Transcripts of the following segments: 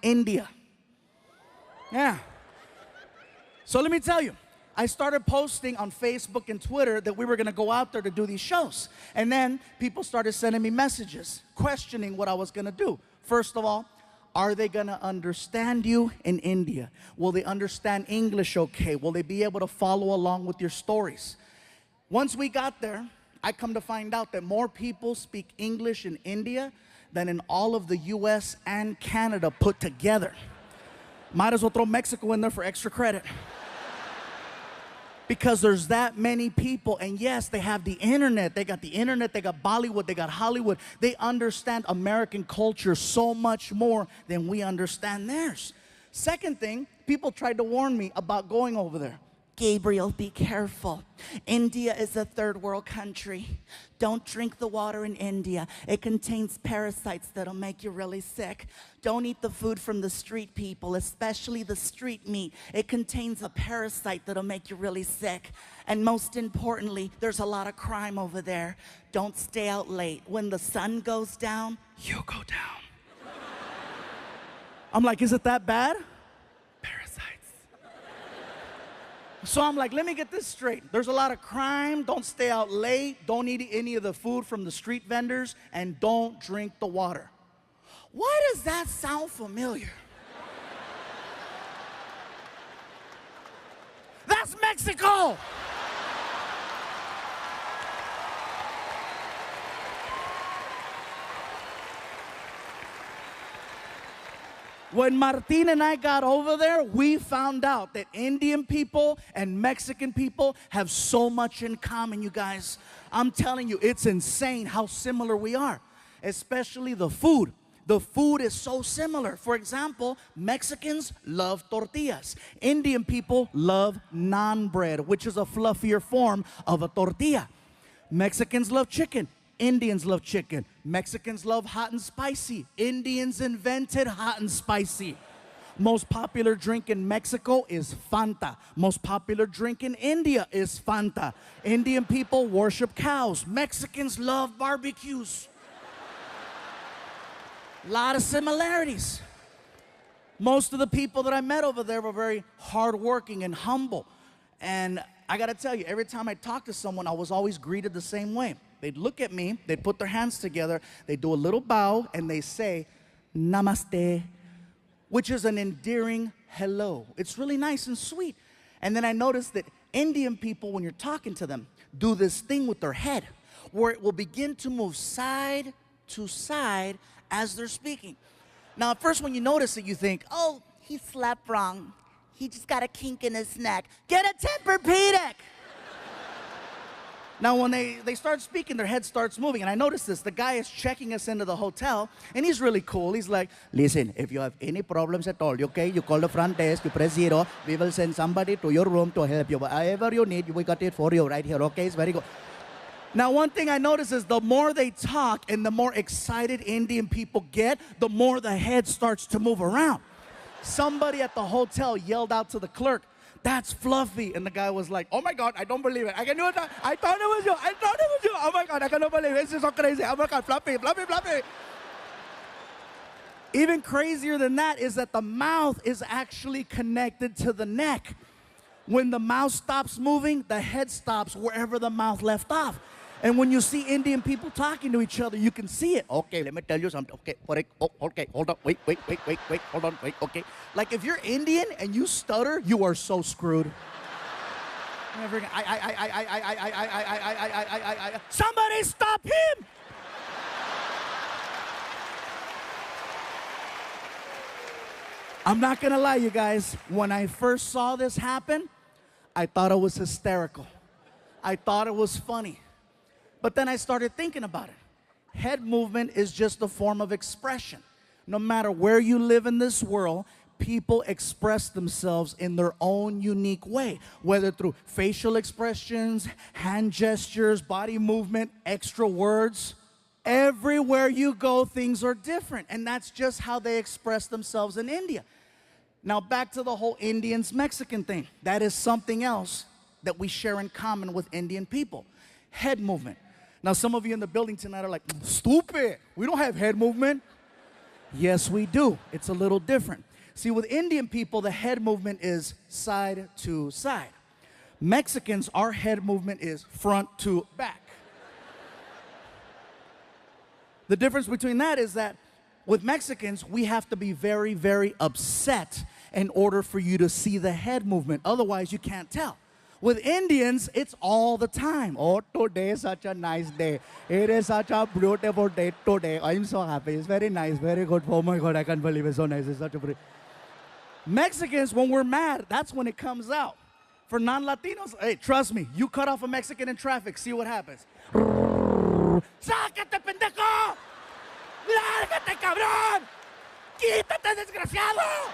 India. Yeah. So let me tell you, I started posting on Facebook and Twitter that we were going to go out there to do these shows. And then people started sending me messages questioning what I was going to do. First of all, are they going to understand you in India? Will they understand English okay? Will they be able to follow along with your stories? Once we got there, I come to find out that more people speak English in India than in all of the US and Canada put together. Might as well throw Mexico in there for extra credit. Because there's that many people, and yes, they have the internet. They got the internet, they got Bollywood, they got Hollywood. They understand American culture so much more than we understand theirs. Second thing, people tried to warn me about going over there. Gabriel, be careful. India is a third world country. Don't drink the water in India. It contains parasites that'll make you really sick. Don't eat the food from the street people, especially the street meat. It contains a parasite that'll make you really sick. And most importantly, there's a lot of crime over there. Don't stay out late. When the sun goes down, you go down. I'm like, is it that bad? So I'm like, let me get this straight. There's a lot of crime. Don't stay out late. Don't eat any of the food from the street vendors. And don't drink the water. Why does that sound familiar? That's Mexico. When Martin and I got over there, we found out that Indian people and Mexican people have so much in common, you guys. I'm telling you, it's insane how similar we are, especially the food. The food is so similar. For example, Mexicans love tortillas. Indian people love naan bread, which is a fluffier form of a tortilla. Mexicans love chicken. Indians love chicken. Mexicans love hot and spicy. Indians invented hot and spicy. Most popular drink in Mexico is Fanta. Most popular drink in India is Fanta. Indian people worship cows. Mexicans love barbecues. A lot of similarities. Most of the people that I met over there were very hardworking and humble. And I gotta tell you, every time I talked to someone, I was always greeted the same way. They'd look at me, they'd put their hands together, they'd do a little bow, and they say, Namaste, which is an endearing hello. It's really nice and sweet. And then I noticed that Indian people, when you're talking to them, do this thing with their head, where it will begin to move side to side as they're speaking. Now, at first when you notice it, you think, oh, he slept wrong. He just got a kink in his neck. Get a Tempur-Pedic. Now, when they start speaking, their head starts moving. And I noticed this. The guy is checking us into the hotel, and he's really cool. He's like, listen, if you have any problems at all, okay, you call the front desk, you press 0. We will send somebody to your room to help you. Whatever you need, we got it for you right here, okay? It's very good. Now, one thing I notice is the more they talk and the more excited Indian people get, the more the head starts to move around. Somebody at the hotel yelled out to the clerk, that's Fluffy. And the guy was like, oh my God, I don't believe it. I thought it was you. I thought it was you. Oh my God, I cannot believe it. This is so crazy. Oh my God, Fluffy, Fluffy, Fluffy. Even crazier than that is that the mouth is actually connected to the neck. When the mouth stops moving, the head stops wherever the mouth left off. And when you see Indian people talking to each other, you can see it. Okay, let me tell you something. Okay, okay, hold on, wait, hold on, wait, okay. Like if you're Indian and you stutter, you are so screwed. Somebody stop him! I'm not gonna lie, you guys. When I first saw this happen, I thought it was hysterical. I thought it was funny. But then I started thinking about it. Head movement is just a form of expression. No matter where you live in this world, people express themselves in their own unique way, whether through facial expressions, hand gestures, body movement, extra words. Everywhere you go, things are different, and that's just how they express themselves in India. Now back to the whole Indians-Mexican thing. That is something else that we share in common with Indian people. Head movement. Now some of you in the building tonight are like, stupid, we don't have head movement. Yes, we do. It's a little different. See, with Indian people, the head movement is side to side. Mexicans, our head movement is front to back. The difference between that is that with Mexicans, we have to be very, very upset in order for you to see the head movement. Otherwise, you can't tell. With Indians, it's all the time. Oh, today is such a nice day. It is such a beautiful day today. I'm so happy. It's very nice, very good. Oh my God, I can't believe it's so nice. It's such a pretty. Mexicans, when we're mad, that's when it comes out. For non-Latinos, hey, trust me, you cut off a Mexican in traffic, see what happens. ¡Sácate, pendejo! ¡Lárgate, cabrón! ¡Quítate, desgraciado!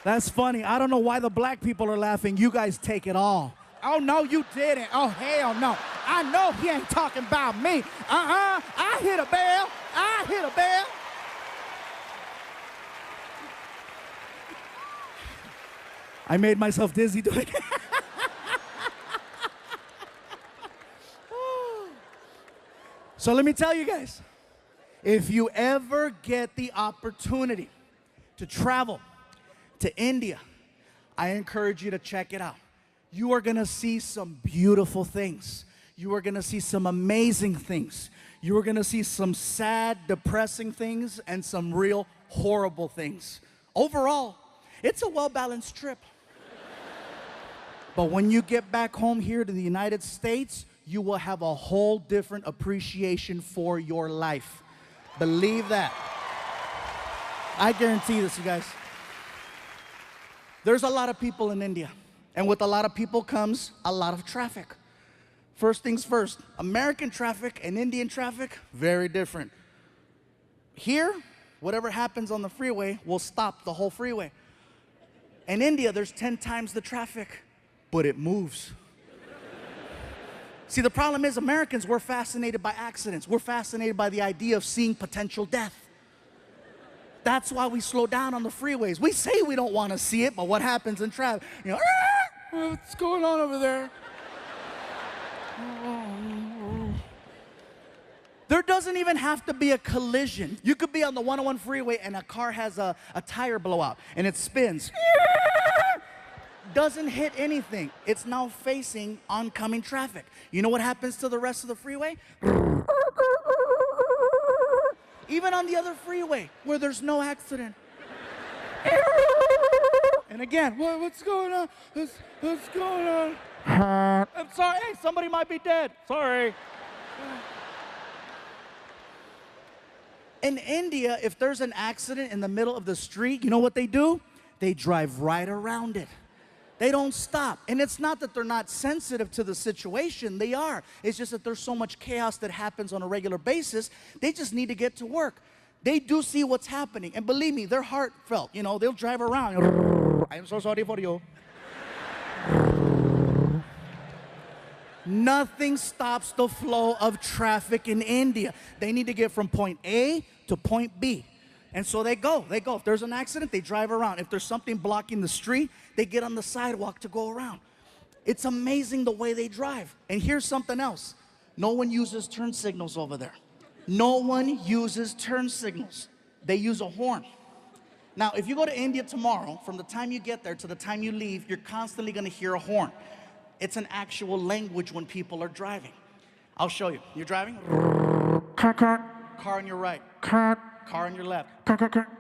That's funny. I don't know why the black people are laughing. You guys take it all. Oh, no, you didn't. Oh, hell no. I know he ain't talking about me. I hit a bell. I hit a bell. I made myself dizzy doing it. So let me tell you guys, if you ever get the opportunity to travel to India, I encourage you to check it out. You are gonna see some beautiful things. You are gonna see some amazing things. You are gonna see some sad, depressing things and some real horrible things. Overall, it's a well-balanced trip. But when you get back home here to the United States, you will have a whole different appreciation for your life. Believe that. I guarantee this, you guys. There's a lot of people in India, and with a lot of people comes a lot of traffic. First things first, American traffic and Indian traffic, very different. Here, whatever happens on the freeway will stop the whole freeway. In India, there's 10 times the traffic, but it moves. See, the problem is Americans, we're fascinated by accidents. We're fascinated by the idea of seeing potential death. That's why we slow down on the freeways. We say we don't want to see it, but what happens in traffic? You know, what's going on over there? There doesn't even have to be a collision. You could be on the 101 freeway and a car has a tire blowout and it spins. Doesn't hit anything. It's now facing oncoming traffic. You know what happens to the rest of the freeway? Even on the other freeway where there's no accident. And again, what's going on? What's going on? I'm sorry, hey, somebody might be dead. Sorry. In India, if there's an accident in the middle of the street, you know what they do? They drive right around it. They don't stop. And it's not that they're not sensitive to the situation. They are. It's just that there's so much chaos that happens on a regular basis. They just need to get to work. They do see what's happening. And believe me, they're heartfelt. You know, they'll drive around. I'm so sorry for you. Nothing stops the flow of traffic in India. They need to get from point A to point B. And so they go. If there's an accident, they drive around. If there's something blocking the street, they get on the sidewalk to go around. It's amazing the way they drive. And here's something else. No one uses turn signals over there. No one uses turn signals. They use a horn. Now, if you go to India tomorrow, from the time you get there to the time you leave, you're constantly going to hear a horn. It's an actual language when people are driving. I'll show you. You're driving? Car on your right. Car on your left.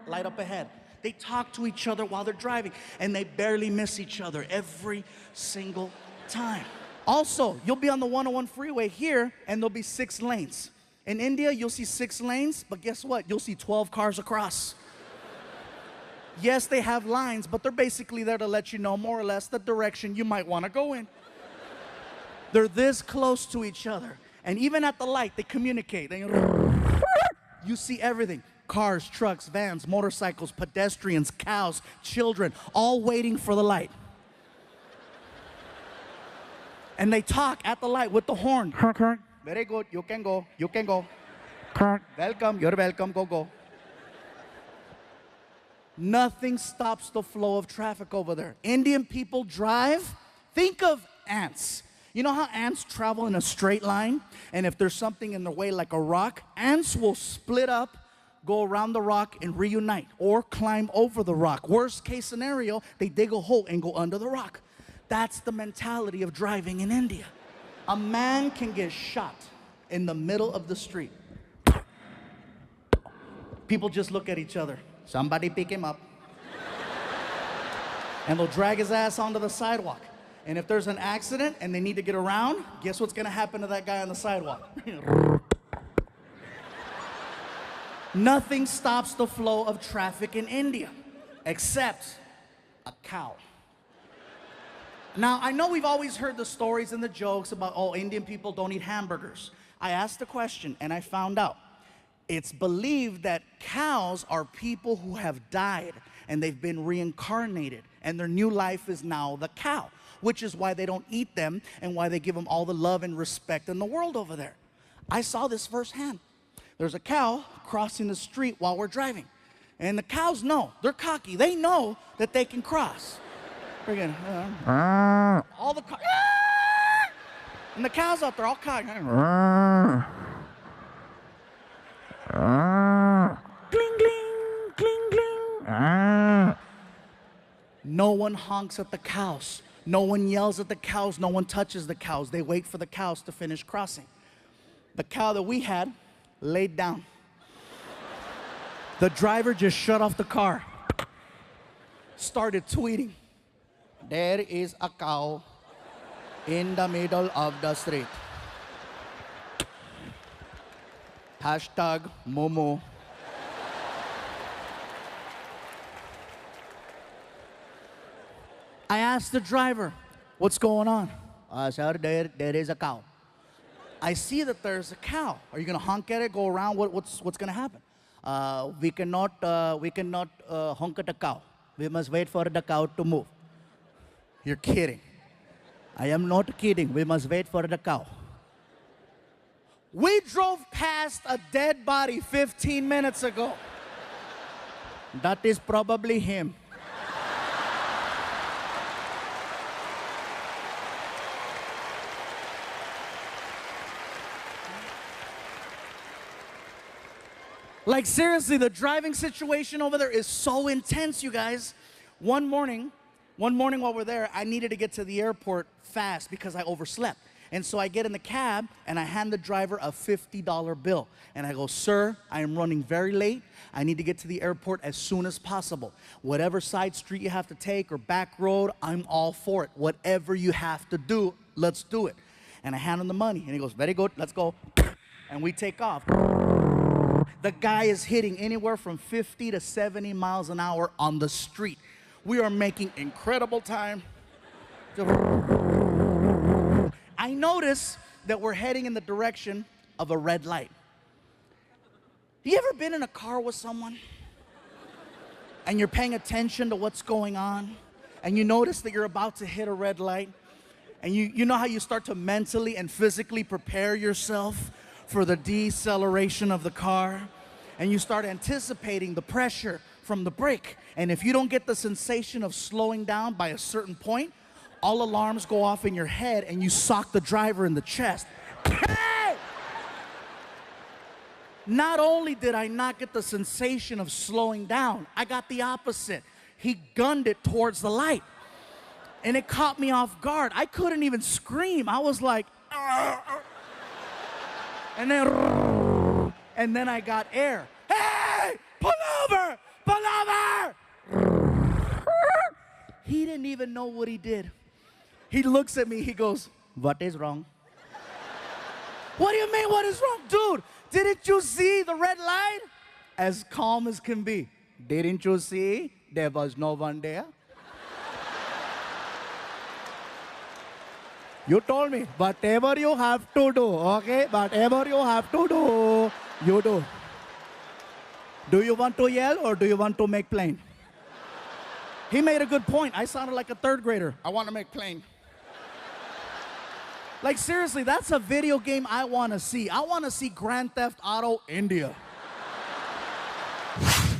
Light up ahead. They talk to each other while they're driving, and they barely miss each other every single time. Also, you'll be on the 101 freeway here, and there'll be 6 lanes. In India, you'll see 6 lanes, but guess what? You'll see 12 cars across. Yes, they have lines, but they're basically there to let you know more or less the direction you might want to go in. They're this close to each other. And even at the light, they communicate. You see everything. Cars, trucks, vans, motorcycles, pedestrians, cows, children, all waiting for the light. And they talk at the light with the horn. Very good, you can go, you can go. Welcome, you're welcome, go. Nothing stops the flow of traffic over there. Indian people drive, think of ants. You know how ants travel in a straight line? And if there's something in their way like a rock, ants will split up, go around the rock and reunite, or climb over the rock. Worst case scenario, they dig a hole and go under the rock. That's the mentality of driving in India. A man can get shot in the middle of the street. People just look at each other. Somebody pick him up. And they'll drag his ass onto the sidewalk. And if there's an accident and they need to get around, guess what's gonna happen to that guy on the sidewalk? Nothing stops the flow of traffic in India except a cow. Now, I know we've always heard the stories and the jokes about, oh, Indian people don't eat hamburgers. I asked the question and I found out. It's believed that cows are people who have died and they've been reincarnated and their new life is now the cow, which is why they don't eat them and why they give them all the love and respect in the world over there. I saw this firsthand. There's a cow crossing the street while we're driving. And the cows know, they're cocky. They know that they can cross. Freaking, all the and the cows out there all cocky. Gling, gling, gling, gling. No one honks at the cows. No one yells at the cows. No one touches the cows. They wait for the cows to finish crossing. The cow that we had laid down. The driver just shut off the car, started tweeting, "There is a cow in the middle of the street. Hashtag Momo." I asked the driver, "What's going on?" "Sir, there is a cow." "I see that there's a cow. Are you gonna honk at it, go around? What's gonna happen?" We cannot honk at the cow. We must wait for the cow to move." "You're kidding." "I am not kidding. We must wait for the cow." We drove past a dead body 15 minutes ago. "That is probably him." Like seriously, the driving situation over there is so intense, you guys. One morning while we're there, I needed to get to the airport fast because I overslept. And so I get in the cab and I hand the driver a $50 bill. And I go, "Sir, I am running very late. I need to get to the airport as soon as possible. Whatever side street you have to take or back road, I'm all for it. Whatever you have to do, let's do it." And I hand him the money and he goes, "Very good, let's go." And we take off. The guy is hitting anywhere from 50 to 70 miles an hour on the street. We are making incredible time. I notice that we're heading in the direction of a red light. You ever been in a car with someone and you're paying attention to what's going on and you notice that you're about to hit a red light and you know how you start to mentally and physically prepare yourself for the deceleration of the car, and you start anticipating the pressure from the brake, and if you don't get the sensation of slowing down by a certain point, all alarms go off in your head and you sock the driver in the chest. Hey! Not only did I not get the sensation of slowing down, I got the opposite. He gunned it towards the light, and it caught me off guard. I couldn't even scream. I was like, and then I got air. "Hey, pull over, pull over!" He didn't even know what he did. He looks at me, he goes, "What is wrong?" "What do you mean, what is wrong?" "Dude, didn't you see the red light?" As calm as can be. "Didn't you see there was no one there?" "You told me, whatever you have to do, okay? Whatever you have to do, you do. Do you want to yell or do you want to make plain?" He made a good point. I sounded like a third grader. "I want to make plain." Like seriously, that's a video game I want to see. I want to see Grand Theft Auto India.